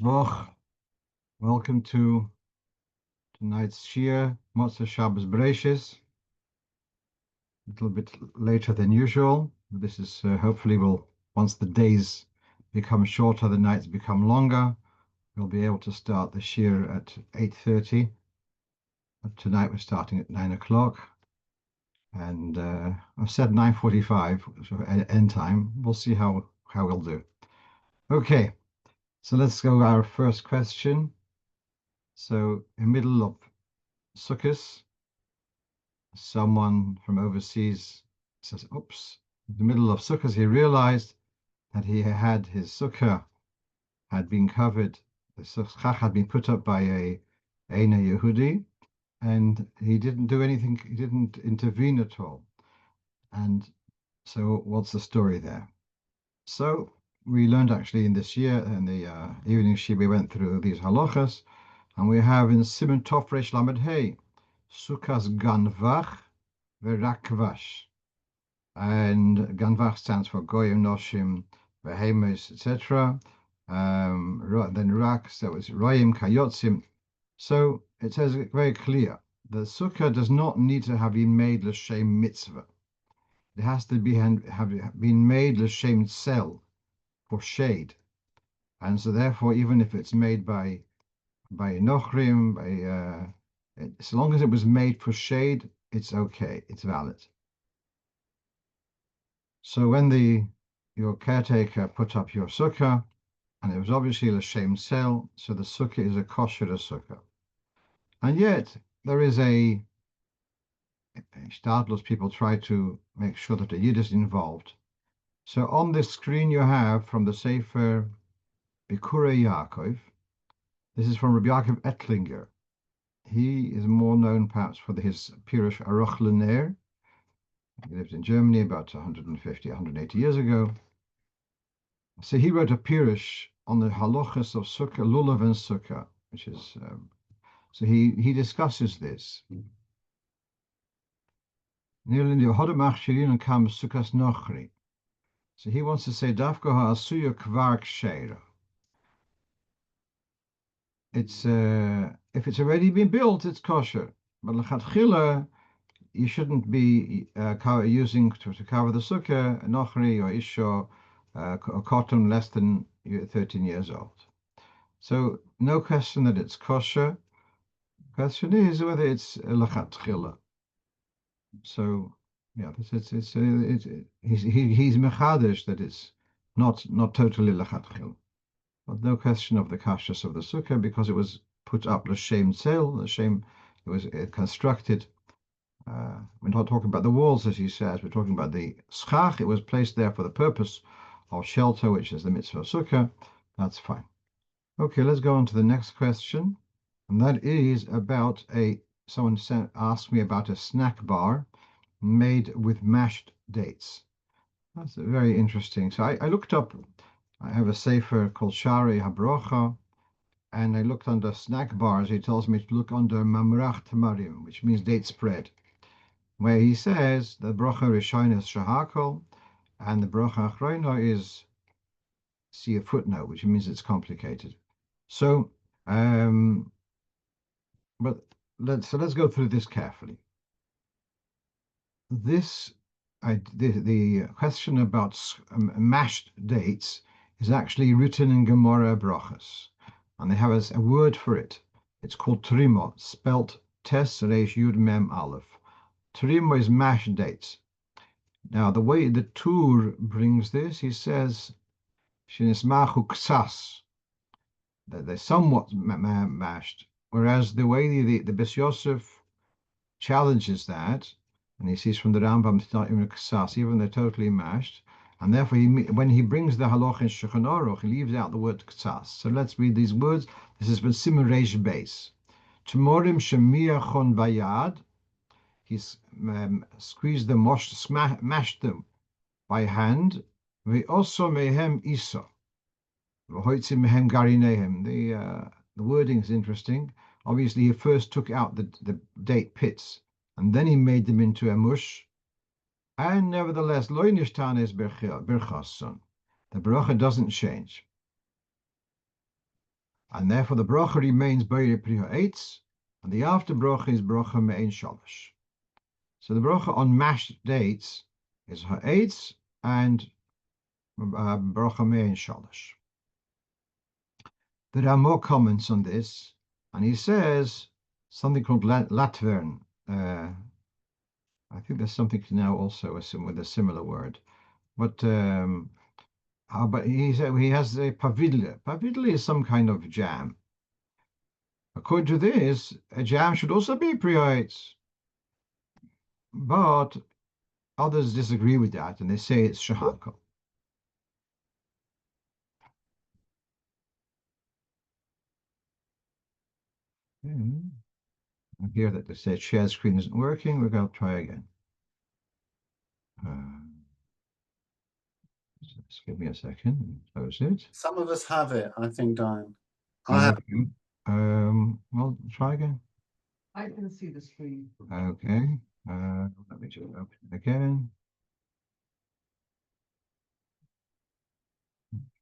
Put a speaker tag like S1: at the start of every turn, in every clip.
S1: Borch, welcome to tonight's shiur, Motzei Shabbos Breishis. A little bit later than usual. This is hopefully once the days become shorter, the nights become longer, we'll be able to start the shiur at 8:30. But tonight we're starting at 9 o'clock. And I've said 9:45, so end time. We'll see how we'll do. Okay, so let's go our first question. So in the middle of Succos, someone from overseas says, oops, in the middle of Succos, he realized that his sukkah had been covered, the Schach had been put up by a Eina Yehudi, and he didn't do anything, he didn't intervene at all. And so what's the story there? So we learned actually in this year, in the evening shiur, we went through these halachas, and we have in Siman Tov Reish Lamed Hey, Sukkos Ganvach Verakvash. And Ganvach stands for Goyim, Noshim, Behemoths, etc. Then Rak, so it's Royim, Kayotzim. So it says very clear, the sukkah does not need to have been made l'shem mitzvah. It has to have been made l'shem tzel, for shade. And so therefore, even if it's made by Nochrim, as long as it was made for shade, it's okay, it's valid. So when your caretaker put up your sukkah, and it was obviously l'shem tzel, so the sukkah is a kosher sukkah. And yet there is a Stadlos, people try to make sure that a Yid is involved. So on this screen you have from the Sefer Bikurei Yaakov. This is from Rabbi Yaakov Ettlinger. He is more known perhaps for his Pirush Aruch L'Ner. He lived in Germany about 150, 180 years ago. So he wrote a Pirush on the halachas of Sukkah, Lulav and Sukkah, which is, so he discusses this. So he wants to say, Dafka ha'asuya kvar ksheira. It's if it's already been built, it's kosher. But l'chatchila, you shouldn't be using to cover the sukkah, nochri or isho, or cotton less than 13 years old. So no question that it's kosher. Question is whether it's l'chatchila. So yeah, he's mechadish that it's not totally l'chatchila. But no question of the kashrus of the sukkah because it was put up l'shem tzel, it was constructed. We're not talking about the walls, as he says. We're talking about the schach. It was placed there for the purpose of shelter, which is the mitzvah of sukkah. That's fine. Okay, let's go on to the next question, and that is about someone asked me about a snack bar made with mashed dates. That's very interesting. So I looked up. I have a sefer called Shari Habrocha, and I looked under snack bars. He tells me to look under Mamrach Tamarim, which means date spread, where he says the bracha Rishon is Shahakol, and the bracha Achrona is, see a footnote, which means it's complicated. So, but let's go through this carefully. The question about mashed dates is actually written in Gemara Brachos, and they have a word for it. It's called trimo, spelt tes reish yud mem aleph. Trimo is mashed dates. Now, the way the Tur brings this, he says, shenismachu ksas, that they're somewhat mashed, whereas the way the Bes Yosef challenges that, and he sees from the Rambam, it's not even a ksas, even they're totally mashed, and therefore when he brings the halacha in Shulchan Aruch, he leaves out the word ksas. So let's read these words. This is from Siman Reish Beis. Tmorim shemiachon bayad. He's squeezed them, mashed them by hand. Ve'oso mehem iso. V'hoitzim mehem garinehem. The wording is interesting. Obviously, he first took out the date pits, and then he made them into a mush. And nevertheless, lo nishtan is berchason. The bracha doesn't change. And therefore the bracha remains Beire Pri Ha'etz, and the after-brocha is bracha me'en shalosh. So the bracha on mashed dates is Ha'etz and bracha me'en shalosh. There are more comments on this, and he says something called latvern. I think there's something now also with a similar word. But he said he has a pavidle. Pavidle is some kind of jam. According to this, a jam should also be pre-Ha'etz. But others disagree with that, and they say it's shahakal. I hear that they say share screen isn't working. We're going to try again. Just give me a second and close it.
S2: Some of us have it, I think, Dayan.
S1: Well, try again.
S3: I can see the screen.
S1: Okay. Let me just open it again.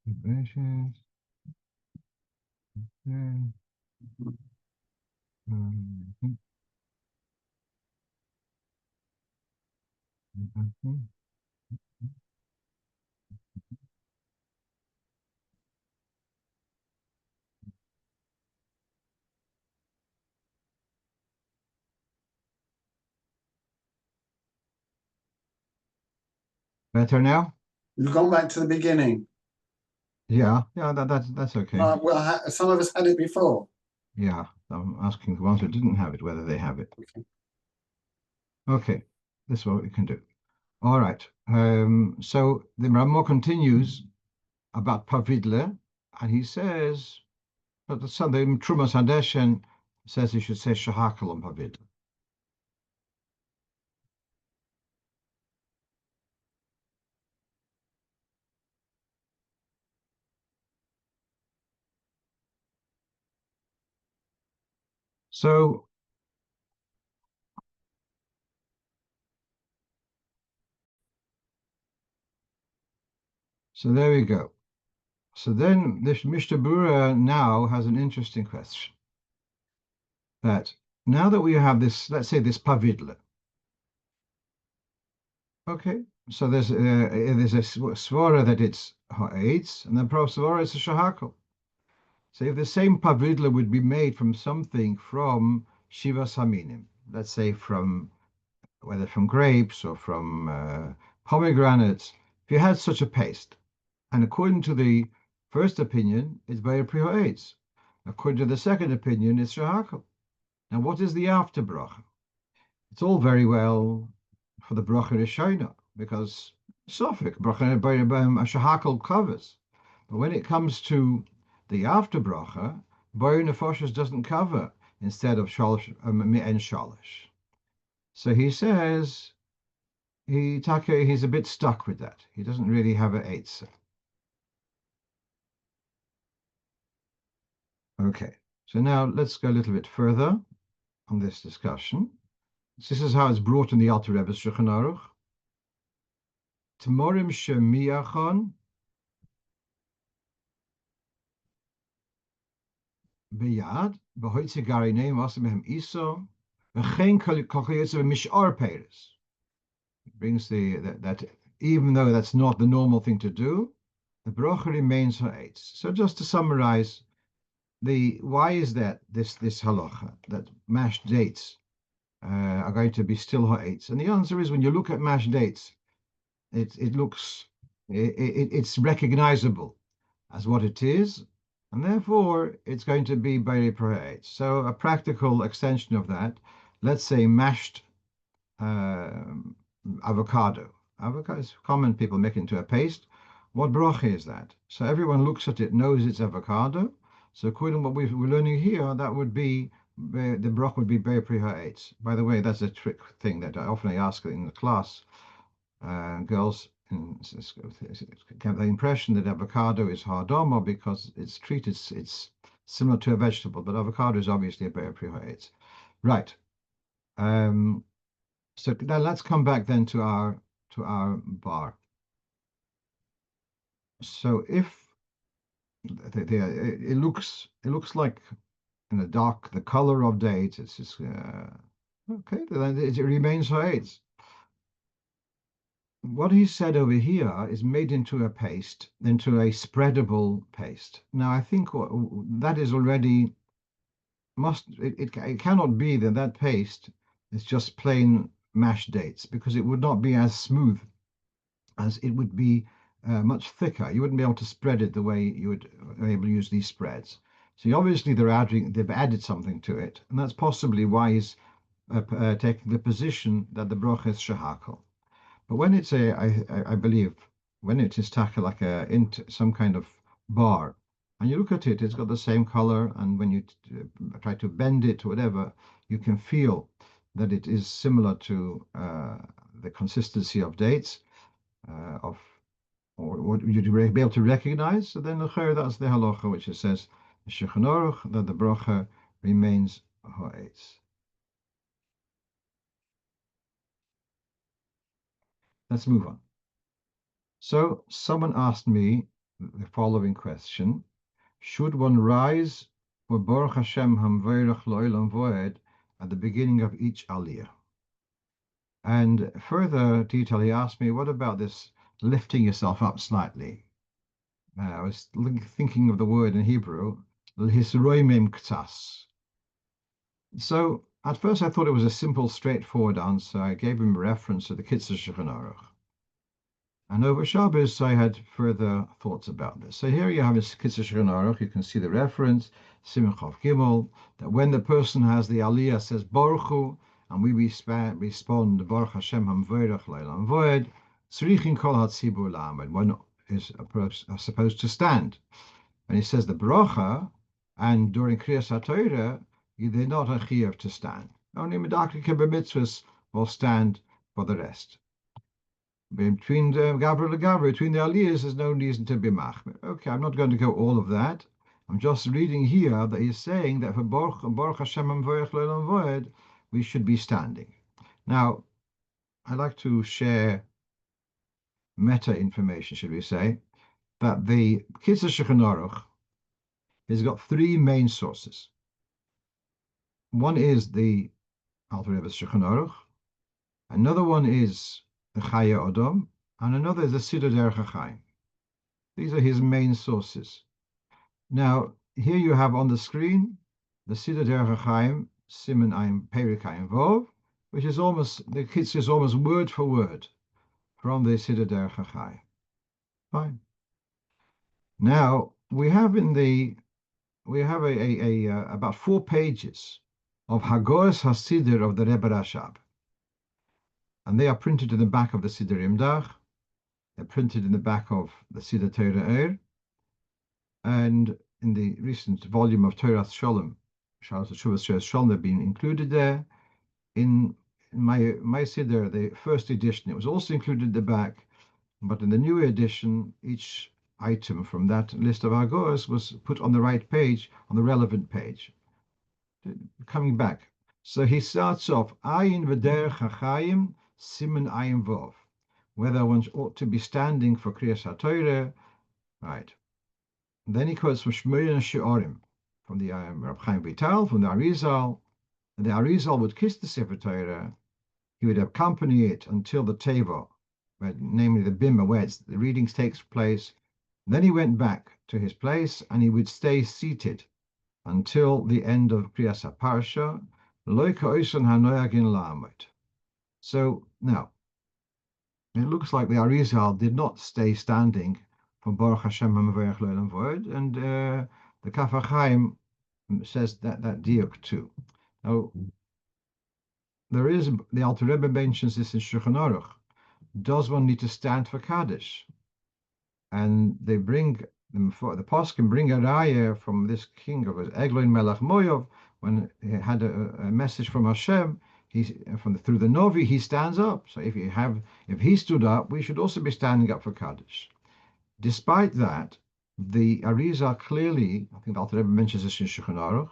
S1: Breishis. Okay. Better now?
S2: You've gone back to the beginning.
S1: Yeah, that's okay.
S2: Well, some of us had it before.
S1: Yeah, I'm asking the ones who didn't have it whether they have it. Okay, this is what we can do. All right. So the Ramah continues about Pavidle, and he says that the Trumas Hadeshen says he should say Shahakal on Pavidle. So there we go. So then this Mishnah Berurah now has an interesting question. That now that we have this, let's say this Pavidle. Okay, so there's a svara that it's ha'etz, and then pro svara is a shahakal. So if the same pavidla would be made from something from shivas haminim, let's say from whether from grapes or from pomegranates, if you had such a paste, and according to the first opinion, it's by a pri ha'etz. According to the second opinion, it's shahakal. Now, what is the after-brocho? It's all very well for the bracha rishona, because Sophic bracha shahakal covers. But when it comes to the after bracha, boyer nefoshes doesn't cover instead of shalosh and shalosh. So he says he's a bit stuck with that. He doesn't really have an eitzah. Okay, so now let's go a little bit further on this discussion. This is how it's brought in the Alter Rebbe's Shulchan Aruch. Tmorim shemiachon beyad b'hoitzi garineim asim mehem iso v'chein kol chayotze v'mishar peiros. It brings that even though that's not the normal thing to do, the bracha remains ha'etz. So just to summarize, why is that this halacha that mashed dates are going to be still ha'etz? And the answer is when you look at mashed dates, it's recognizable as what it is, and therefore it's going to be Beire Pri Ha'etz. So a practical extension of that, let's say mashed avocado. Avocado is common, people make it into a paste. What bracha is that? So everyone looks at it, knows it's avocado. So according to what we're learning here, that would be the bracha would be Beire Pri Ha'etz. By the way, that's a trick thing that I often ask in the class. Girls get the impression that avocado is hardoma because it's treated, it's similar to a vegetable, but avocado is obviously a Beire Pri Ha'etz. Right. So now let's come back then to our bar. So if it looks like in the dark, the color of dates. It's just okay. Then it remains ha'etz. What he said over here is made into a paste, into a spreadable paste. Now, I think that is already it cannot be that paste is just plain mashed dates, because it would not be as smooth as it would be much thicker. You wouldn't be able to spread it the way you would be able to use these spreads. So obviously they've added something to it, and that's possibly why he's taking the position that the broch is shehakol. But when it's I believe, when it is taka like some kind of bar, and you look at it, it's got the same color, and when you try to bend it or whatever, you can feel that it is similar to the consistency of dates, or what you'd be able to recognize. So then that's the halocha, which it says that the bracha remains ha'etz. Let's move on. So someone asked me the following question: should one rise for Baruch Hashem hamvoirach L'olam Voed at the beginning of each Aliya? And further detail, he asked me, what about this lifting yourself up slightly? I was thinking of the word in Hebrew, l'hisroimim ktas. So at first I thought it was a simple, straightforward answer. I gave him a reference to the Kitzur Shulchan Aruch. And over Shabbos, I had further thoughts about this. So here you have this Kitzur Shulchan Aruch. You can see the reference, Simon Chav Gimel, that when the person has the Aliya, says Baruch, and we respond, Baruch Hashem hamvoirach L'olam Voed, tzrichin kol hatzibur la'amad. One is supposed to stand. And he says the bracha, and during Kriyas HaTorah, they're not a shiur to stand. Only Medaklik b'mitzvahs will stand for the rest. Between the Gavra and Gavra, between the Aliyahs, there's no reason to be machmir. Okay, I'm not going to go all of that. I'm just reading here that he's saying that for Baruch Hashem hamvoirach L'olam Voed, we should be standing. Now, I'd like to share meta information, should we say, that the Kitzur Shulchan Aruch has got three main sources. One is the Alter Rebbe's Shulchan Aruch, another one is the Chaya Odom, and another is the Siddur Derech HaChaim. These are his main sources. Now, here you have on the screen the Siddur Derech HaChaim, Siman Ayin Perik Ayin Vov, which is almost, the Kitzur is almost word for word from the Siddur Derech HaChaim. Fine. Now, we have about 4 pages of Hagos HaSiddur of the Rebbe Rashab. And they are printed in the back of the Siddur Imdach. They're printed in the back of the Siddur Torah and in the recent volume of Torah Shalom, Shalom, they've been included there. In my Siddur, the first edition, it was also included at the back, but in the new edition, each item from that list of Hagos was put on the right page, on the relevant page. Coming back. So he starts off, Ayin v'derech hachayim, Siman Ayin Vov, whether one ought to be standing for Kriyas HaTorah, right? And then he quotes from Shmuel and Shiurim, from the Rab Chaim Vital, from the Arizal, and the Arizal would kiss the Sefer Torah. He would accompany it until the Teva, namely the Bima, where the readings takes place. Then he went back to his place, and he would stay seated until the end of Kriyas HaParsha, Lo ka'oson hanoyagin la'amot. So now, it looks like the Arizal did not stay standing for Baruch Hashem hamvoirach L'olam Voed, and the Kaf HaChaim says that diuk too. Now, there is, the Alter Rebbe mentions this in Shulchan Aruch. Does one need to stand for Kaddish? And they bring them for the poskim bring a raya from this king of Egloin Melech Moav, when he had a message from Hashem. Through the Novi, he stands up. So if he stood up, we should also be standing up for Kaddish. Despite that, the Arizal clearly, I think the Alter Rebbe mentions this in Shulchan Aruch,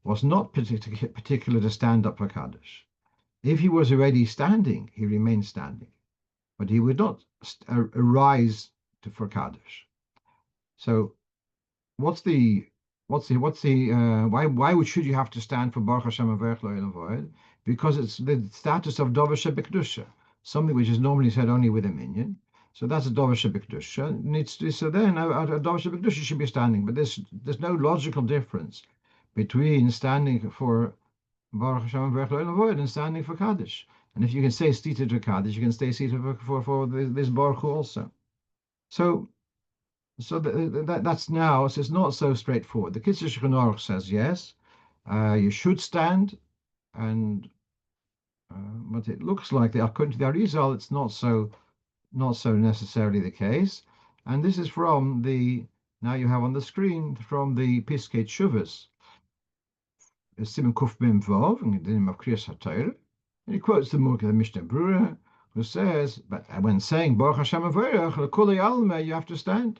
S1: was not particular to stand up for Kaddish. If he was already standing, he remained standing, but he would not arise for Kaddish. So what's the why should you have to stand for Baruch Hashem Averech Lo Elam Voed? Because it's the status of Dover Shebekdusha, something which is normally said only with a minion. So that's a Dover Shebekdusha. Needs to, so then a Dover Shebekdusha should be standing, but there's no logical difference between standing for Baruch Hashem Averech Lo Elam Voed and standing for Kaddish. And if you can stay seated for Kaddish, you can stay seated for this Baruch also. So that's now, so it's not so straightforward. The Kitzur Shulchan Aruch says yes, you should stand, and but it looks like according to the Arizal, it's not so necessarily the case. And this is from now you have on the screen from the Piskei Teshuvos, Simon Kuf Mem Vav, in the name of Kriyas HaTorah, and he quotes the Murk of the Mishnah Brura, who says, but when saying Baruch Hashem Averech L'kulei Alma, you have to stand.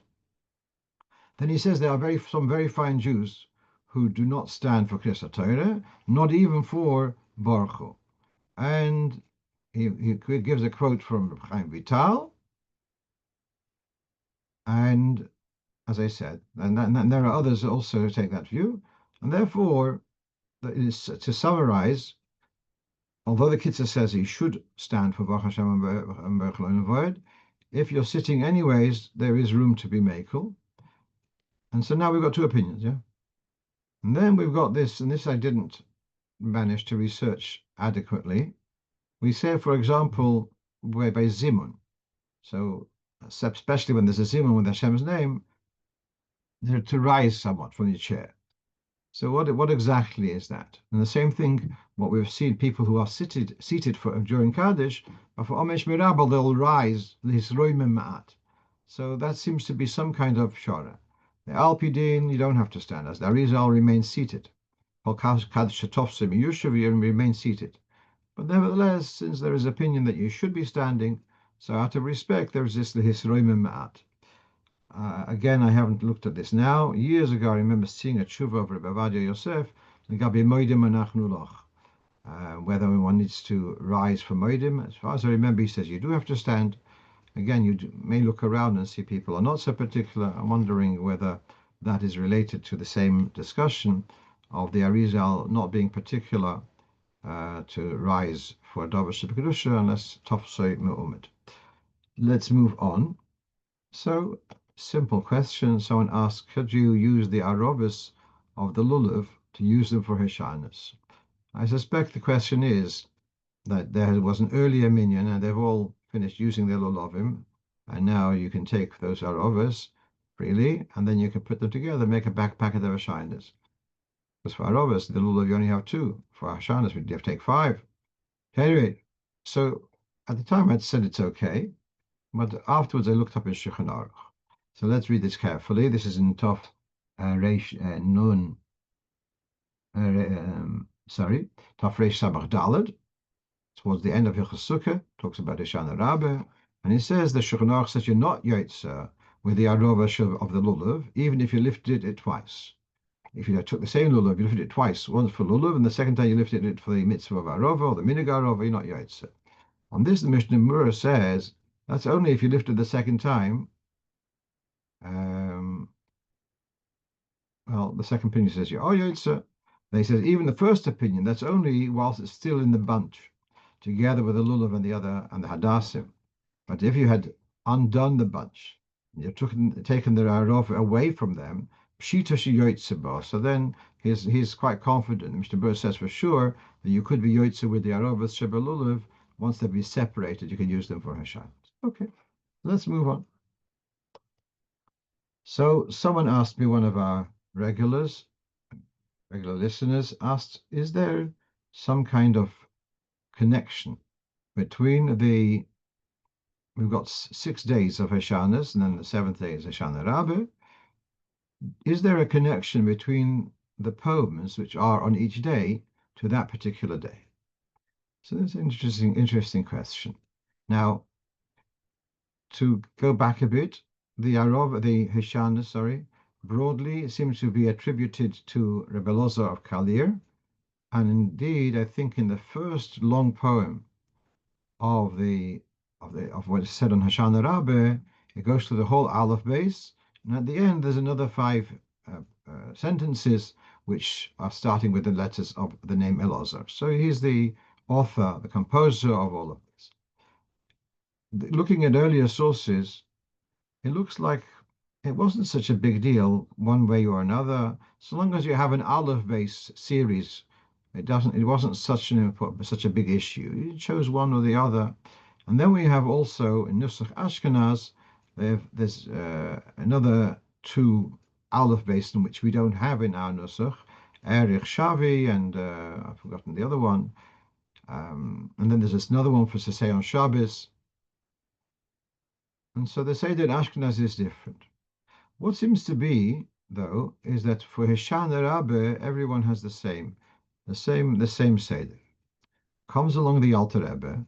S1: Then he says there are some very fine Jews who do not stand for Kriyas HaTorah, not even for Bercho. And he gives a quote from Chaim Vital, and as I said, and there are others also who take that view, and therefore, it is to summarize, although the Kitzur says he should stand for Baruch Hashem and Baruch Lo Elam Voed, if you're sitting anyways, there is room to be mekel. And so now we've got two opinions, yeah? And then we've got this, and this I didn't manage to research adequately. We say, for example, by Zimun. So, especially when there's a Zimun with Hashem's name, they're to rise somewhat from your chair. So what exactly is that? And the same thing, what we've seen, people who are seated for during Kaddish, but for Omesh Mirabel, they'll rise, L'hisroimim Ma'at. So that seems to be some kind of shara. The Alpidin, you don't have to stand. As the Arizal remains seated. Kaddish Shetofsim Yushav, you remain seated. But nevertheless, since there is opinion that you should be standing, so out of respect, there is this L'hisroimim Ma'at. Again, I haven't looked at this now. Years ago, I remember seeing a tshuva of Rebbe Avadia Yosef, whether one needs to rise for moedim. As far as I remember, he says you do have to stand. Again, you may look around and see people are not so particular. I'm wondering whether that is related to the same discussion of the Arizal not being particular to rise for a Dover Shebekdusha unless Tofsei Me'umid. Let's move on. So, simple question. Someone asked, could you use the Arovos of the Lulav to use them for Hoshanos? I suspect the question is that there was an earlier minyan and they've all finished using their Lulavim, and now you can take those Arovos freely and then you can put them together, make a backpack of the Hoshanos. Because for Arovos, the Lulav you only have two. For Hoshanos, you have to take 5. Anyway, so at the time I'd said it's okay, but afterwards I looked up in Shulchan Aruch. So let's read this carefully. This is in Tov Reish Nun. Tov Reish Sabach Daled. Towards the end of Hilchos Sukkah, talks about Hoshana Rabbah, and he says the Shulchan Aruch says you're not Yotzer with the Arovos of the Lulav, even if you lifted it twice. If you took the same Lulav, you lifted it twice, once for Lulav, and the second time you lifted it for the mitzvah of Arova or the minig Arova, you're not Yotzer. On this, the Mishnah Mura says that's only if you lifted the second time. Well, the second opinion says you are Yotzer. They says even the first opinion, that's only whilst it's still in the bunch, together with the Lulav and the other and the Hadassim. But if you had undone the bunch, you've taken the Arov away from them, Pshita Yotzer. So then he's quite confident. Mr. Burr says for sure that you could be Yotzer with the Arovos Sheba Lulav. Once they've been separated, you can use them for Hoshanos. Okay, let's move on. So someone asked me, one of our regular listeners asked, is there some kind of connection between we've got 6 days of Hoshanos and then the 7th day is Hoshana Rabbah. Is there a connection between the poems which are on each day to that particular day? So that's an interesting question. Now, to go back a bit, the Hoshanos, broadly seems to be attributed to Rebbe Loza of Kalir, and indeed, I think in the first long poem of what is said on Hoshana Rabbah, it goes through the whole Aleph base, and at the end there's another 5 sentences which are starting with the letters of the name Elazar. So he's the author, the composer of all of this. Looking at earlier sources, it looks like it wasn't such a big deal one way or another. So long as you have an Aleph-based series, it wasn't such a big issue. You chose one or the other. And then we have also in Nusach Ashkenaz, there's another two Aleph-based in which we don't have in our Nusach, Erich Shavi and I've forgotten the other one. And then there's another one for Sasei on Shabbos. And so they say that Ashkenaz is different. What seems to be, though, is that for Hoshana Rabbah, everyone has the same Seder. Comes along the Alter Rebbe,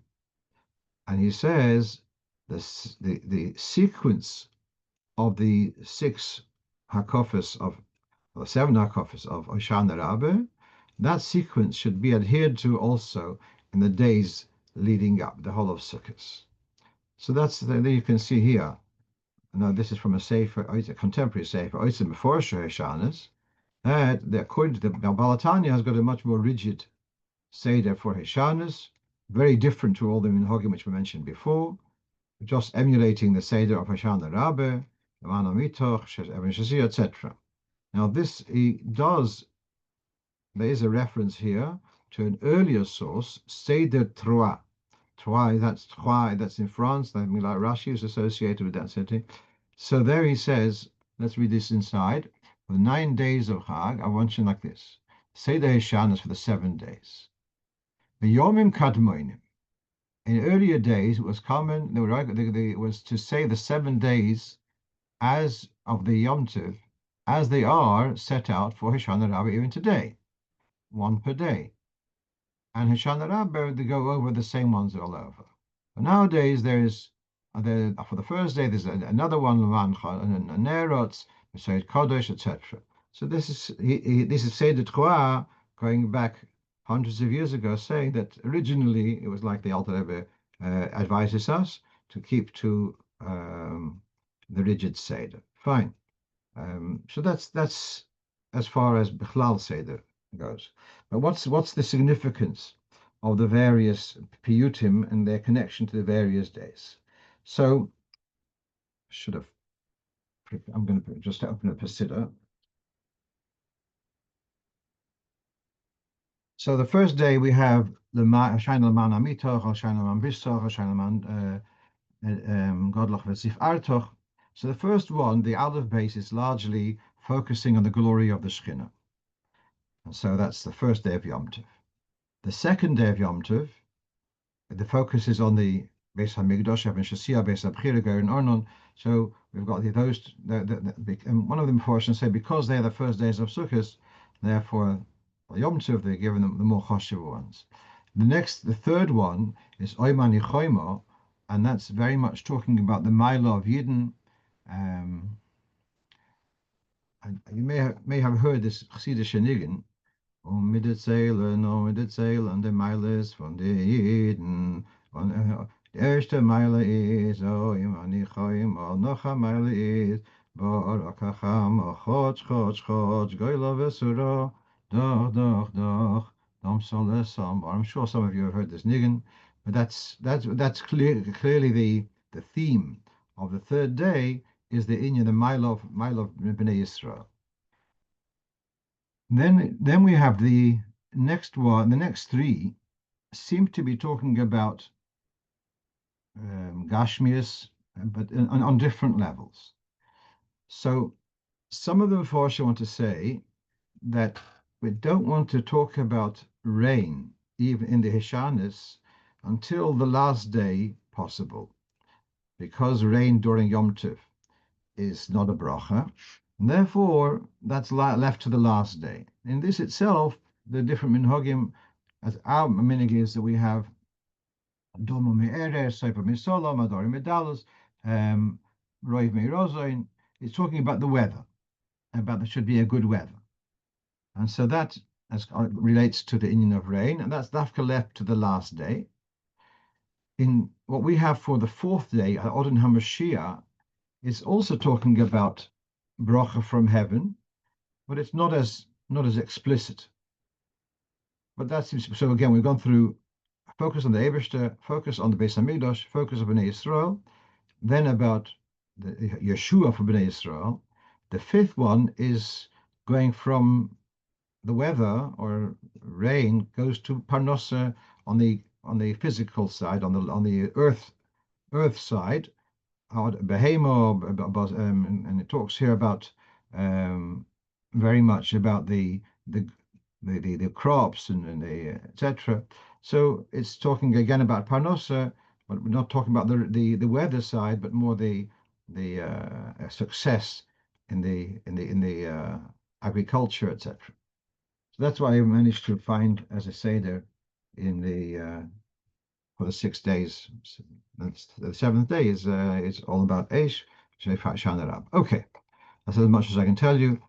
S1: and he says the sequence of the six hakofos or seven hakofos of Hoshana Rabbah, that sequence should be adhered to also in the days leading up, the whole of Succos. So there you can see here. Now this is from a contemporary sefer, before Hoshanos, that according to the Balatanya has got a much more rigid seder for Hoshanos, very different to all the minhagim which we mentioned before, just emulating the seder of Hoshana Rabbah, etc. Now there is a reference here to an earlier source, Seder Troyes. Troyes, that's in France. I mean, like Rashi is associated with that city. So there he says, let's read this inside. For the 9 days of Chag, I want you like this. Seder Hoshanos for the 7 days. The Yomim Kadmoinim. In earlier days, it was common, it was to say the 7 days as of the Yom Tov, as they are set out for Hoshana Rabbah even today, one per day. And Hoshana Rabbah, they go over the same ones all over. But nowadays, for the first day, there's another one, Nerotz, Seder Kodesh, etc. So this is Seder Troyes, going back hundreds of years ago, saying that originally it was like the Alter Rebbe advises us to keep to the rigid Seder. Fine. So that's as far as Bichlal Seder goes. But what's the significance of the various piyutim and their connection to the various days? So I'm going to just open up a siddur. So the first day we have the Hoshana Man Amitoch, Hoshana Man Bristoch, Hoshana Man Godloch V'Sif Artoch. So the first one, the Aleph base, is largely focusing on the glory of the Shekhinah. And so that's the first day of Yom Tov. The second day of Yom Tov, the focus is on the Beis HaMikdash, Even Shasia, Beis HaBchira, Ger and Ornon. So we've got those, and one of them portions say because they are the first days of Sukkot, therefore Yom Tov, they're given them the more choshev ones. The third one is Oimani Choimo, and that's very much talking about the Mila of Yidden. And you may have heard this Chassidish Nigun. Mit der Zeilen, der Meiles von der Jiden. Die erste Meile ist, Oimani Choimo, noch eine Meile ist, Barak HaCham, Chodsch, Goyla Vesura, Doch, Dom Solesam. I'm sure some of you have heard this nigun, but that's clearly the theme of the third day is the Inyan, the Mile of Bnei Yisrael. Then we have the next one. The next three seem to be talking about Gashmias, but on different levels. So some of them Forsha want to say that we don't want to talk about rain, even in the Hoshanos, until the last day possible, because rain during Yom Tov is not a bracha, and therefore that's left to the last day. In this itself, the different minhagim, as our minhag is that we have Domo Me'eres, Sefer Misolom, Adori Medalus, Roiv Meirozoin. It's talking about the weather, about there should be a good weather. And so that relates to the inyan of rain, and that's dafka left to the last day. In what we have for the fourth day, Odin HaMashiach, is also talking about bracha from heaven, but it's not as explicit. But that seems so. Again, we've gone through focus on the Eberster, focus on the Beis Hamikdash, focus on Bnei Yisrael, then about the Yeshua for Bnei Yisrael. The fifth one is going from the weather or rain goes to Parnosa on the physical side, on the earth side, Behemo, and it talks here about very much about the crops and the etc. So it's talking again about Parnosa, but we're not talking about the weather side, but more the success in the agriculture, etc. So that's why I managed to find, as I say there, in the for the 6 days. The seventh day is all about Eish, Shanarab. Okay, that's as much as I can tell you.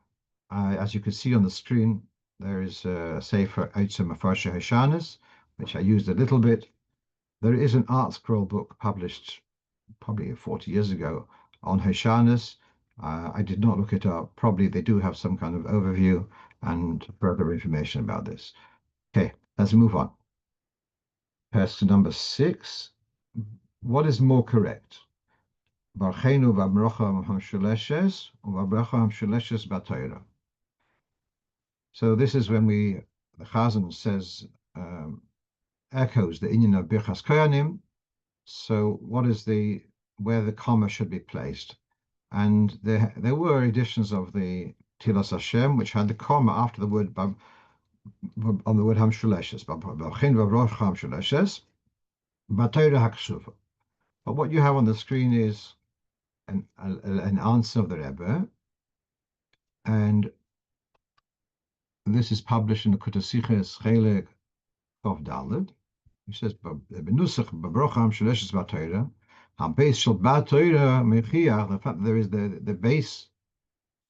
S1: As you can see on the screen, there is a Sefer Eitzah Mefarsha Hoshanos, which I used a little bit. There is an art scroll book published probably 40 years ago on Hoshanos. I did not look it up. Probably they do have some kind of overview and further information about this. Okay, let's move on. Pass to number 6. What is more correct? Berechenu v'Brocha המשולשת וברכה המשולשת בתורה. So this is when the Chazan says, echoes the inyan of Birchas Kohanim. So what is where the comma should be placed? And there were editions of the Tilas Hashem which had the comma after the word on the word Hamshuleshes, Berechenu v'Brocha Hamshuleshes Batayra Haksuva. But what you have on the screen is an answer of the Rebbe, and this is published in the Kutasiches Chelek of Daled. He says, "Benusach b'brocha hamshuleshes b'Torah, ha'beis shel b'Torah mechiach." The fact that there is the base,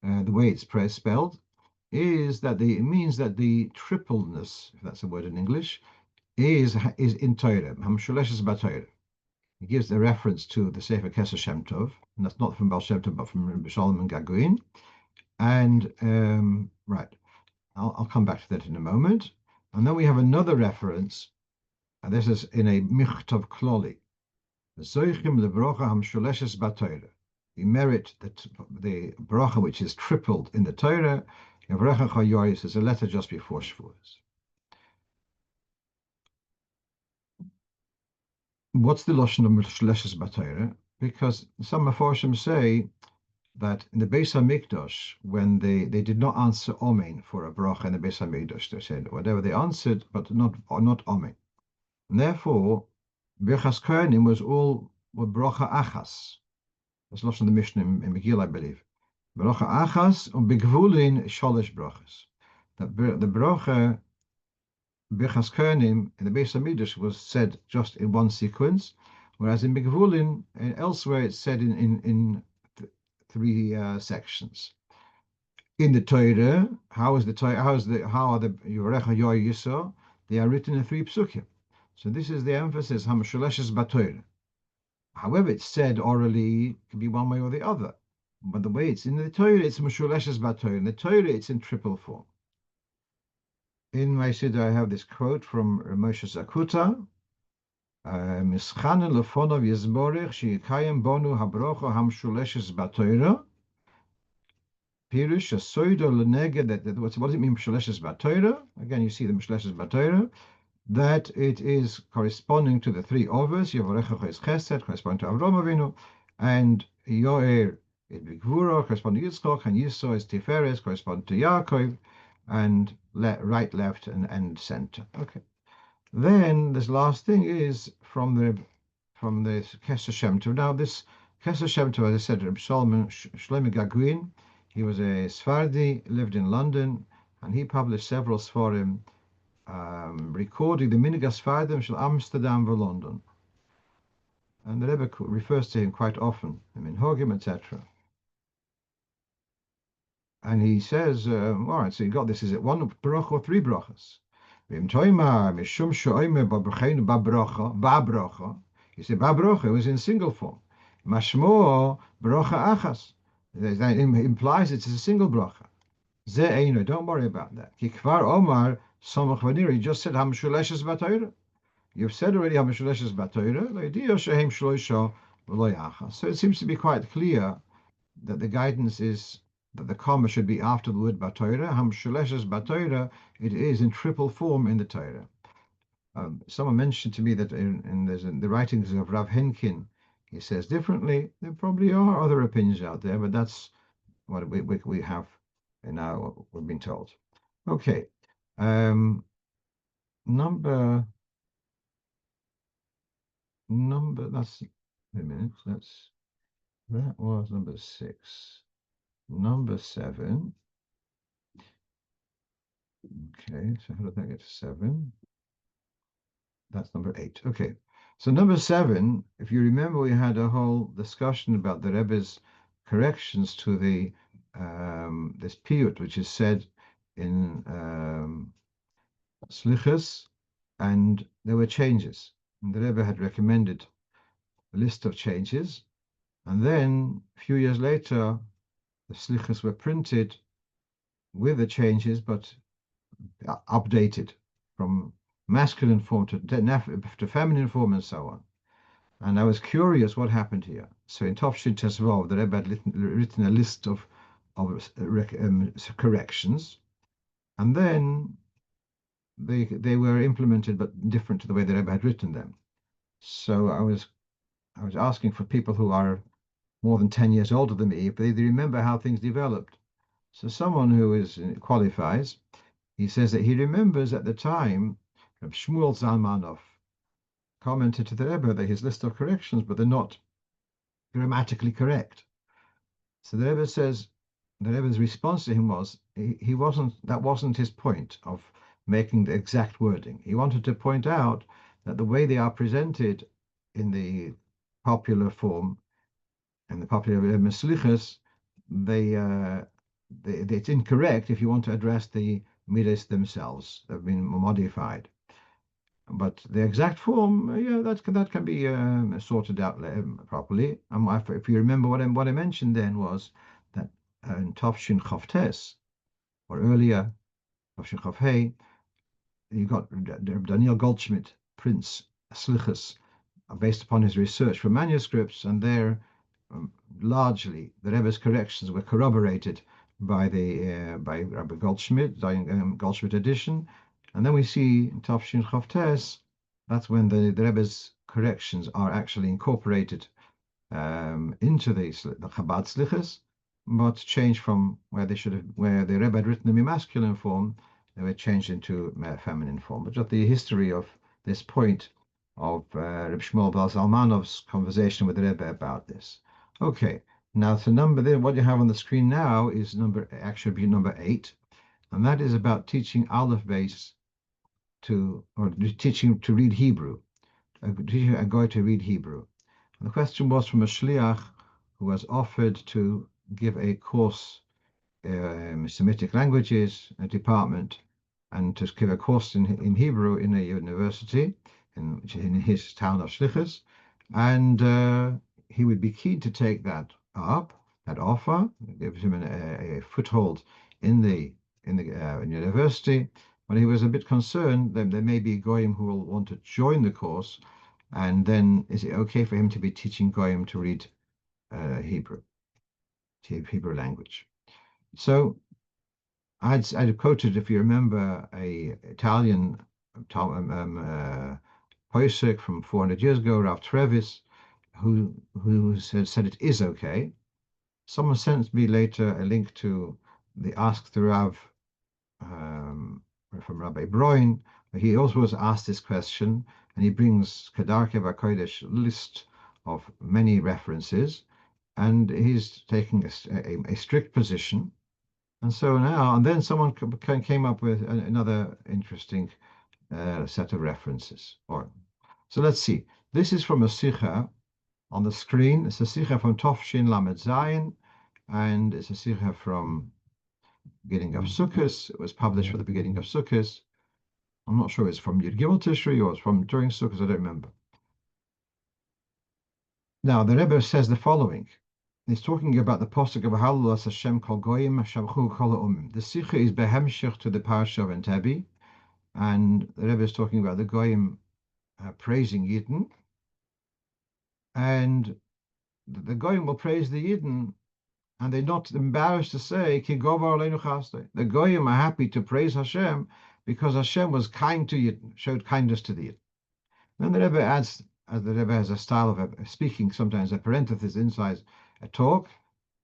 S1: the way it's spelled, is that it means that the tripleness, if that's a word in English, is in Torah. Hamshuleshes b'Torah. He gives the reference to the Sefer Keser Shem Tov, and that's not from Baal Shem Tov, but from Rebbe Shalom and Gaguin. And right, I'll come back to that in a moment. And then we have another reference, and this is in a Michtov Kloli. Zoichim lebrocha hamshuleshes b'Torah. We merit the bracha which is tripled in the Torah. Yavrecha chayoris is a letter just before Shavuos. What's the Lashon of Mishleshes B'Torah? Because some Mefarshim say that in the Beis Hamikdash, when they did not answer Amen for a bracha in the Beis Hamikdash, they said whatever they answered, but not Amen. And therefore, Birchas Kohanim were bracha achas. That's Lashon the Mishnah in Megillah, I believe. Bracha achas and begvulin shalosh brachas. That the bracha Birchas Kohanim in the Beis Hamikdash was said just in one sequence, whereas in Begvulin and elsewhere it's said in three sections. In the Torah, how are the Yorecha Yor Yisro? They are written in 3 psukim. So this is the emphasis, Hamashuleshes B'Torah. However, it's said orally, it can be one way or the other. But the way it's in the Torah, it's Mashuleshes B'Torah. In the Torah, it's in triple form. In my siddur, I have this quote from Moshe Zakuta. Mischanen lefonov yizborech sheyikayem bonu habrocha hamshuleshes b'Torah. Pirush asoido leneged. That what does it mean? Mshuleshes b'Torah. Again, you see the mshuleshes b'Torah. That it is corresponding to the 3 overs. Yavorecha is chesed, corresponding to Avram Avinu, and Yoer is bigvura, corresponding to Yitzchok, and Yisro is Tiferes, corresponding to Yaakov, and right, left, and center. Okay. Then this last thing is from the Keser Shem Tov. Now this Keser Shem Tov, as I said, Rebbe Solomon Shlomo Gaguin, he was a Sephardi, lived in London, and he published several Sforim recording the Minigas Sephardim shel Amsterdam and London. And the Rebbe refers to him quite often, I mean Hogim, etc. And he says, all right, so you got this, is it 1 bracha or 3 brachas? You say Babrocha, it was in single form. Mashmo bracha achas. That implies it's a single bracha. Ze eino, don't worry about that. Ki kvar omar samach vanir. He just said hamshuleshes b'Torah. You've said already hamshuleshes b'Torah. Loidio shehem shloisha v'lo yachas. So it seems to be quite clear that the guidance is that the comma should be after the word b'Torah. Hamshuleshes b'Torah. It is in triple form in the Torah. Someone mentioned to me that in the writings of Rav Henkin, he says differently. There probably are other opinions out there, but that's what we have and now we've been told. Okay. Number that's wait a minute. That was number 6. Number 7. Okay, so how did that get to 7? That's number 8. Okay. So number 7, if you remember, we had a whole discussion about the Rebbe's corrections to the this piyut, which is said in Slichas, and there were changes. And the Rebbe had recommended a list of changes, and then a few years later, the Slichas were printed with the changes, but updated from masculine form to feminine form and so on. And I was curious what happened here. So in Tofshin Tesvav, the Rebbe had written a list of corrections, and then they were implemented, but different to the way the Rebbe had written them. So I was asking for people who are more than 10 years older than me if they remember how things developed. So someone who qualifies, he says that he remembers at the time Reb Shmuel Zalmanov commented to the Rebbe that his list of corrections, but they're not grammatically correct. So the Rebbe says the Rebbe's response to him was that wasn't his point of making the exact wording. He wanted to point out that the way they are presented in the popular form and the popular Meslichas, it's incorrect if you want to address the midas themselves. They've been modified. But the exact form, yeah, that can be sorted out properly. If you remember what I mentioned then was that in Tofshin Chavtes, or earlier, Tofshin Chavhei, you got Daniel Goldschmidt, Prince Slichas, based upon his research for manuscripts, and there largely the Rebbe's corrections were corroborated by Rabbi Goldschmidt, Goldschmidt edition. And then we see in Tafshin Chavtes, that's when the Rebbe's corrections are actually incorporated into the Chabad Slichas, but changed from where the Rebbe had written them in masculine form, they were changed into feminine form. But just the history of this point of Reb Shmuel Bar Zalmanov's conversation with the Rebbe about this. Okay, now what you have on the screen now is number 8, and that is about teaching Aleph base teaching to read Hebrew, teaching a guy to read Hebrew. And the question was from a shliach who was offered to give a course Semitic languages, a department, and to give a course in Hebrew in a university in his town of Shlichus, and he would be keen to take that offer, gives him a foothold in the university. But he was a bit concerned that there may be goyim who will want to join the course, and then is it okay for him to be teaching goyim to read Hebrew language? So I'd quoted, if you remember, a Italian poisek from 400 years ago, Rav Trevis, who said it is okay. Someone sent me later a link to the Ask the Rav from Rabbi Broin. He also was asked this question, and he brings Kedarke Kodesh list of many references, and he's taking a strict position. And so now, and then someone came up with another interesting set of references. So let's see. This is from a Sikha on the screen. It's a Sikha from Tofshin Lamed Zayin, and it's a Sikha from beginning of Succos. It was published for the beginning of Succos. I'm not sure it's from Yud Gimel Tishri or it's from during Succos. I don't remember. Now the Rebbe says the following. He's talking about the posuk of Halocho Hashem kol goyim shamchu kol ha'umim. The sikha is behemshich to the parsha of Entebbe, and the Rebbe is talking about the goyim praising Yidden, and the goyim will praise the Yidden, and they're not embarrassed to say ki govar aleinu chasdei. The goyim are happy to praise Hashem because Hashem was kind to Yidden, showed kindness to the Yidden. Then the Rebbe adds, as the Rebbe has a style of speaking, sometimes a parenthesis inside a talk.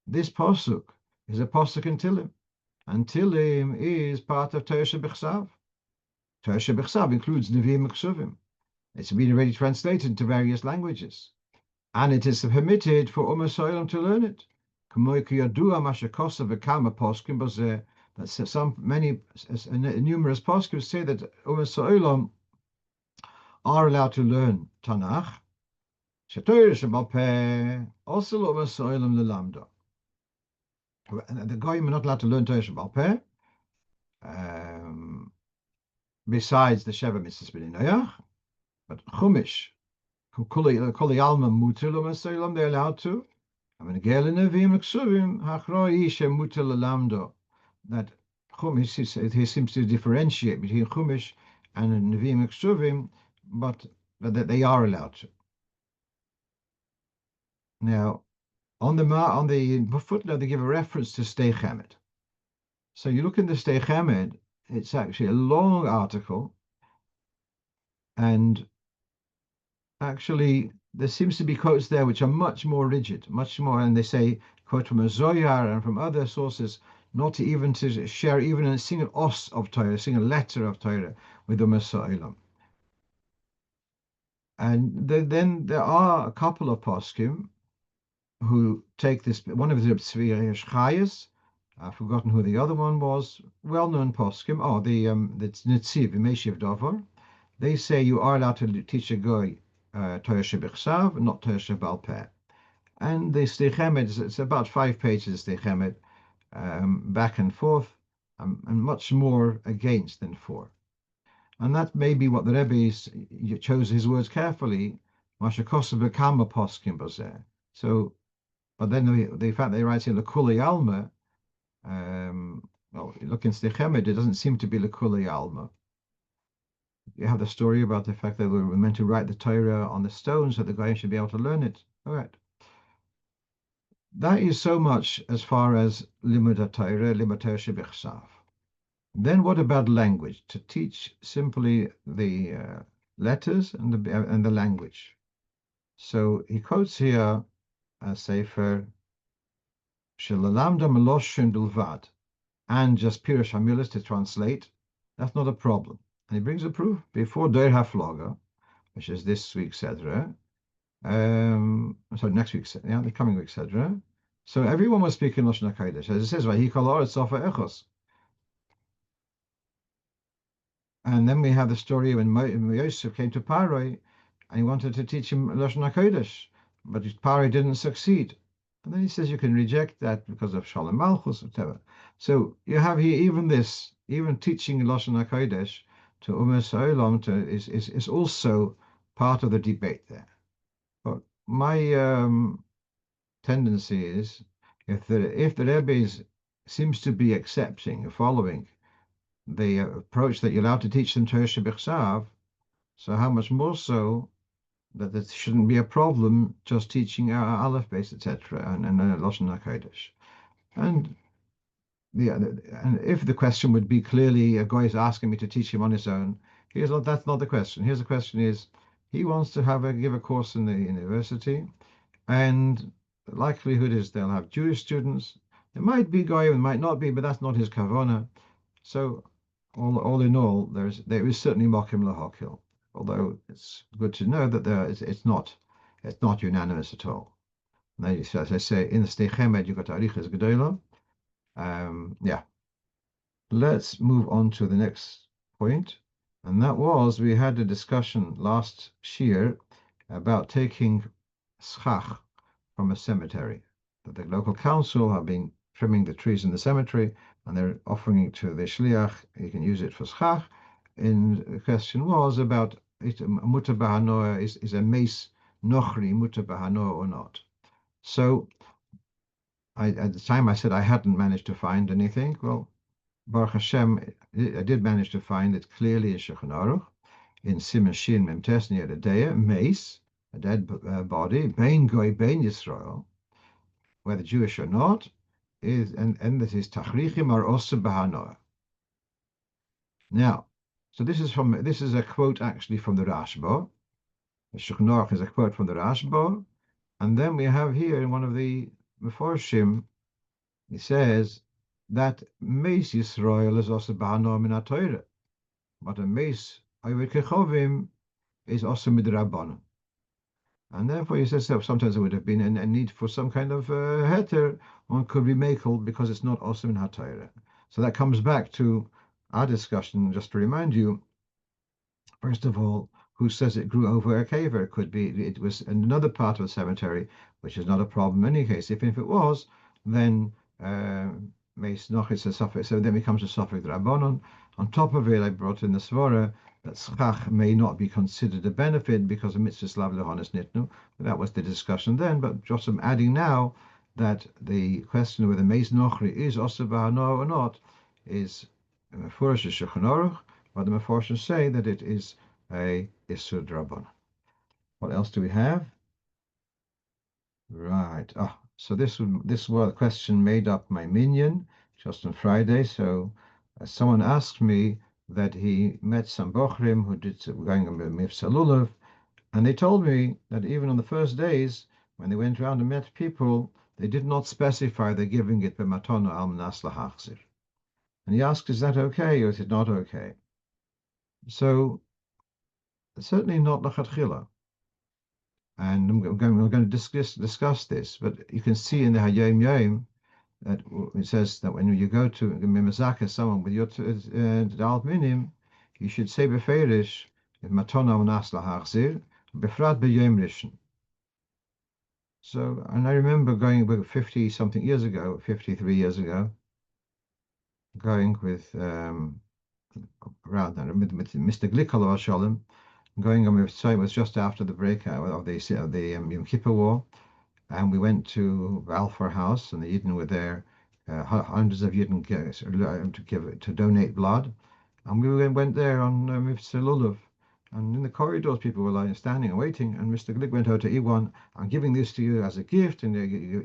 S1: This posuk is a posuk in Tilim, and Tilim is part of Torah Shebechsav. Torah Shebechsav includes Nevi'im Ksuvim. It's been already translated into various languages, and it is permitted for Olam to learn it. That numerous poskim say that Olam are allowed to learn Tanakh. Also Lulav. The goyim are not allowed to learn Torah Shebal Peh, besides the Sheva Mitzvahs Ben Noach, but Chumash, Kol Alma Muter L'Masolam, they're allowed to. And when Gel Nevi'im Ksuvim, Hachroi Shem Muter L'Lamdo, that Chumash, he seems to differentiate between Chumash and Nevi'im Ksuvim, but that they are allowed to. Now, on the footnote, they give a reference to Stei Chemed. So you look in the Stei Chemed, it's actually a long article, and actually there seems to be quotes there which are much more rigid, much more, and they say, quote from a Zohar and from other sources, not to even to share even a single os of Torah, a single letter of Torah with the Olam. And then there are a couple of poskim who take this, one of the Chayas, I've forgotten who the other one was, well-known poskim, the Netziv, Meshiv Dover. They say you are allowed to teach a goy Torah Shebechsav, not Torah Shebal Peh. And the Stei Chemed, it's about 5 pages, Stei Chemed, back and forth, and much more against than for. And that may be what the Rebbe chose his words carefully, Mashakosav Bekama poskim bazeh. So, but then the fact they write here L'Kulei Alma, well, look in Stei Chemed, it doesn't seem to be L'Kulei Alma. You have the story about the fact that we were meant to write the Torah on the stone so the guy should be able to learn it. All right. That is so much as far as Limud HaTorah, Limud Torah Shebechsav. Then what about language? To teach simply the letters and the language. So he quotes here a sefer Shelalamda Meloshin Bilvad, and just Pirush Hamilas to translate. That's not a problem. And he brings a proof before Der Haflaga, which is this week's Sedra. Sorry, next week's, the coming week's Sedra. So everyone was speaking Lashon HaKodesh. As it says, Vayikol Haaretz Sofa Echos. And then we have the story when Yosef came to Paroi, and he wanted to teach him Lashon HaKodesh, but Paroi didn't succeed. And then he says you can reject that because of Shalom Malchus, whatever. So you have here even teaching Lashon HaKodesh to Olam is also part of the debate there. But my tendency is, if the Rebbe seems to be accepting, following the approach that you're allowed to teach them Torah Shebechsav, so how much more so that it shouldn't be a problem just teaching Aleph base, etc., and Lashon HaKodesh. And if the question would be clearly a guy is asking me to teach him on his own, that's not the question. Here's the question: is he wants to give a course in the university, and the likelihood is they'll have Jewish students. There might be goyim, there might not be, but that's not his kavana. So all in all, there is certainly mokim lahokil. Although it's good to know that it's not unanimous at all. Now, as I say, in the Stei Chemed, you've got Arichas Gedolah. Yeah. Let's move on to the next point. And that was, we had a discussion last shiur about taking Schach from a cemetery. That the local council have been trimming the trees in the cemetery, and they're offering it to the shliach. You can use it for Schach. And the question was about mutter bahanoah, is a mace nochri mutter bahanoah or not? So at the time I said I hadn't managed to find anything. Well, Baruch Hashem, I did manage to find it clearly in Shulchan Aruch, in Siman Shin Mem Tes near the Deya, mace, a dead body, Bein Goy Bein Yisrael, whether Jewish or not, is and this is Tachrichim are also Bahanoah. Now, so this is a quote actually from the Rashba. The Shulchan Aruch is a quote from the Rashba, and then we have here in one of the Meforshim, he says that Meis Yisrael is also Bahanoah min Torah, but a Meis Ayved Kechovim is also midrabanan. And therefore, he says so sometimes there would have been a need for some kind of heter. One could be makel because it's not also in HaTorah. So that comes back to our discussion, just to remind you, first of all, who says it grew over a caver? It could be it was in another part of the cemetery, which is not a problem in any case. If it was, then Meis Noach a suffix, so then becomes a suffix Rabbanon. On top of it, I brought in the Svara that Schach may not be considered a benefit because of mitzvah lav lehonas nitnu. That was the discussion then, but just I'm adding now that the question whether Meis Nochri is also Bahano or not is Mefurish Shulchan Aruch, but the Meforshim say that it is a Isur Draban. What else do we have? Right. So this was a question made up my minion just on Friday. So someone asked me that he met some bochrim who did going on Mivsa Lulav, and they told me that even on the first days when they went around and met people, they did not specify they're giving it b'matona al manas lahachzir. And he asked, is that okay or is it not okay? So certainly not lachatchila. And we're going to discuss this, but you can see in the Hayom Yom that it says that when you go to Mimazaka, someone with your Dal Minim, you should say beferish matona unas lahachzir befrat b'yom rishon. So, and I remember going about 50 something years ago, 53 years ago, going with around with Mr. Glickalo Shalom, going on with, so it was just after the breakout of the Yom Kippur War, and we went to Balfour House, and the Yidden were there, hundreds of Yidden to donate blood, and we went there on Mivtza Lulav, and in the corridors people were standing and waiting, and Mr. Glick went out to Iwan, I'm giving this to you as a gift, and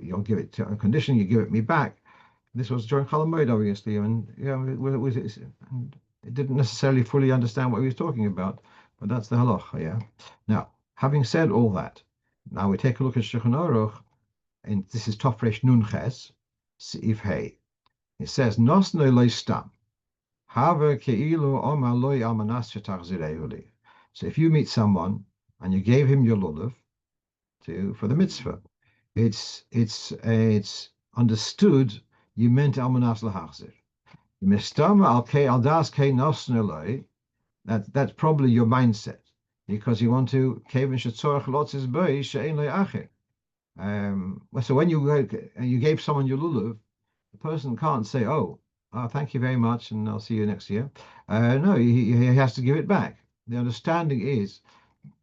S1: you'll give it on condition you give it me back. This was during Chol Hamoed, obviously, and and it didn't necessarily fully understand what he was talking about. But that's the halacha, yeah. Now, having said all that, now we take a look at Shulchan Aruch, and this is Tofresh Nun Ches, Seif Hey. It says, Nos no loy stam, hava keilu oma loy almanas shetachzirehuli. So if you meet someone and you gave him your lulav for the mitzvah, it's understood you meant almanas lahachzir. Mistama al kei al das kei nos no loy. That's probably your mindset, because you want to so when you gave someone your lulav, the person can't say, oh, thank you very much, and I'll see you next year. No, he has to give it back. The understanding is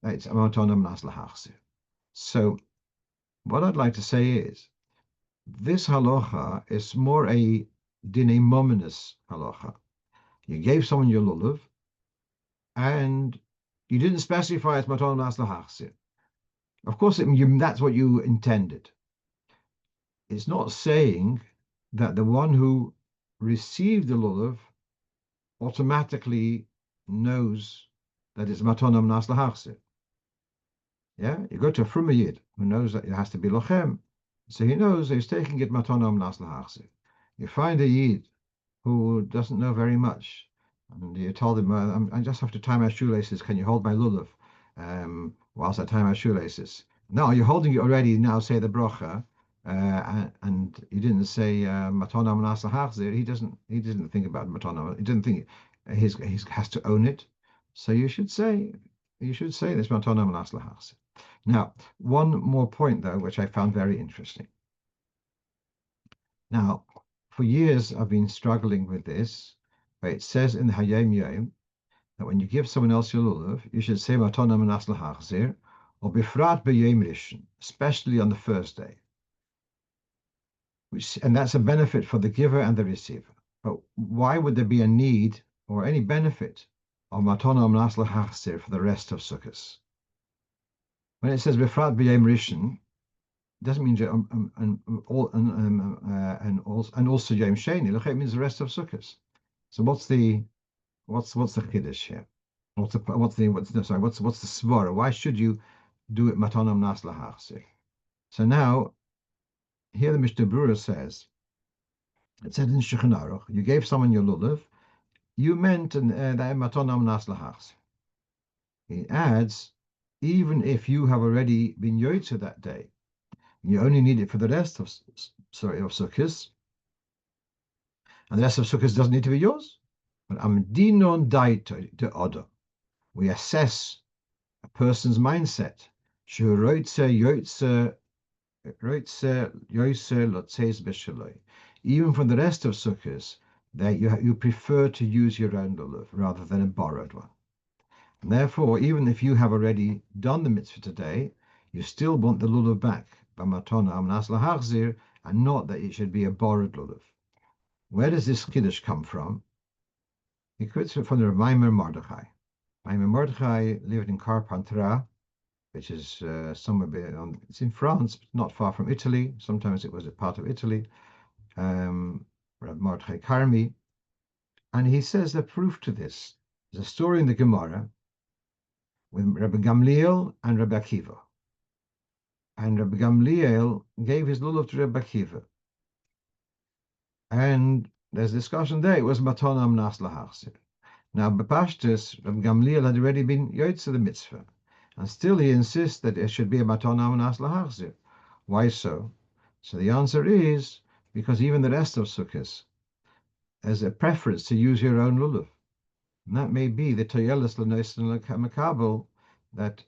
S1: that it's amatonam nas lahachzir. So what I'd like to say is this halacha is more a dinei mominus halacha. You gave someone your lulav, and you didn't specify as maton nas lahachzir. Of course, that's what you intended. It's not saying that the one who received the lulav automatically knows that it's maton nas lahachzir. Yeah, you go to a frum yid who knows that it has to be lochem, so he knows that he's taking it maton nas lahachzir. You find a yid who doesn't know very much, and you told him, I just have to tie my shoelaces. Can you hold my lulav whilst I tie my shoelaces? No, you're holding it already. Now say the brocha, and you didn't say matona manas lahachzir. He didn't think about matona. He didn't think he has to own it. So you should say this matona manas lahachzir. Now, one more point though, which I found very interesting. Now, for years I've been struggling with this. But it says in the Hayom Yom that when you give someone else your lulav, you should say matona manas lahachzir or bifrat b'yom rishon, especially on the first day. and that's a benefit for the giver and the receiver. But why would there be a need or any benefit of matana amnas l'chachzir for the rest of Sukkos? When it says befrat b'yom rishon, it doesn't mean and also yom sheni. It means the rest of Sukkos. So what's the chiddush here? What's the svara? Why should you do it matana amnas l'chachzir? So now, here the Mishnah Berurah says, it said in Shulchan Aruch, you gave someone your lulav, you meant that matana amnas l'chachzir. He adds, even if you have already been yotze that day, you only need it for the rest of Sukkos, and the rest of Sukkos doesn't need to be yours. But amdinon daito de odo. We assess a person's mindset. Even from the rest of Sukkos, that you prefer to use your own lulav rather than a borrowed one. And therefore, even if you have already done the mitzvah today, you still want the lulav back, b'matana amnas l'chachzir, and not that it should be a borrowed lulav. Where does this kiddush come from? It comes from the Maimer Mordechai. Maimer Mordechai lived in Carpentras, which is somewhere it's in France, but not far from Italy. Sometimes it was a part of Italy. Mordechai Karmi, and he says the proof to this is a story in the Gemara with Rebbe Gamliel and Rebbe Akiva. And Rebbe Gamliel gave his lulav to Rebbe Akiva. And there's discussion there. It was matana amnas l'chachzir. Now, Bepashtus, Rebbe Gamliel had already been yotze the mitzvah, and still he insists that it should be a matana amnas l'chachzir. Why so? So the answer is because even the rest of Sukkos, there's a preference to use your own lulav. And that may be the toyelis l'noisen l'makabel, that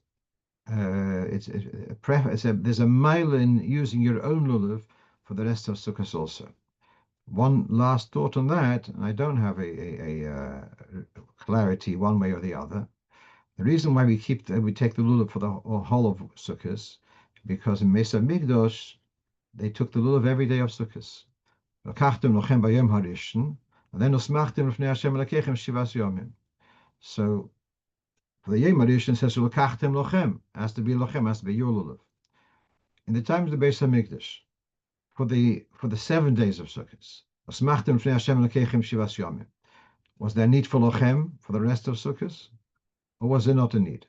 S1: there's a mile in using your own lulav for the rest of Sukkos also. One last thought on that, and I don't have a clarity one way or the other. The reason why we take the lulav for the whole of Sukkos, because in Mesa Migdosh they took the lulav every day of Sukkos. And then so for the Yom HaRishon says L'kachtem lochem, has to be lochem, has to be your lulav. In the times of the Beis Hamikdash, for the 7 days of Sukkos, was there need for lochem for the rest of Sukkos, or was there not a need?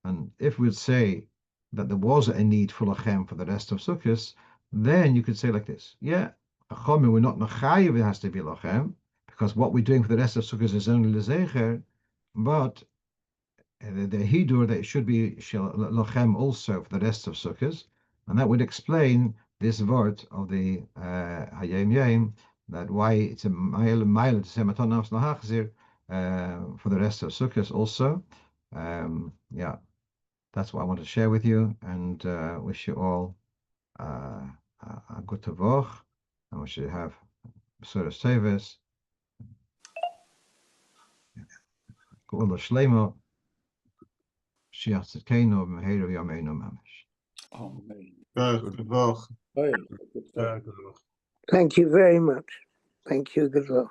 S1: And if we'd say that there was a need for lochem for the rest of Sukkos, then you could say like this: yeah, we're not nachayiv, it has to be lochem, because what we're doing for the rest of Sukkos is only lezecher, but the hidur that it should be lochem also for the rest of Sukkos, and that would explain this word of the Hayom Yom, that why it's a mile to say matana amnas l'chachzir for the rest of Sukkos also. Yeah, that's what I want to share with you, and wish you all a good tavach, and we should have sort of service. Kol shlema, shiach tzedkeinu b'meheiru yameinu mamash.
S2: Berach.
S4: Thank you very much. Thank you. Good luck.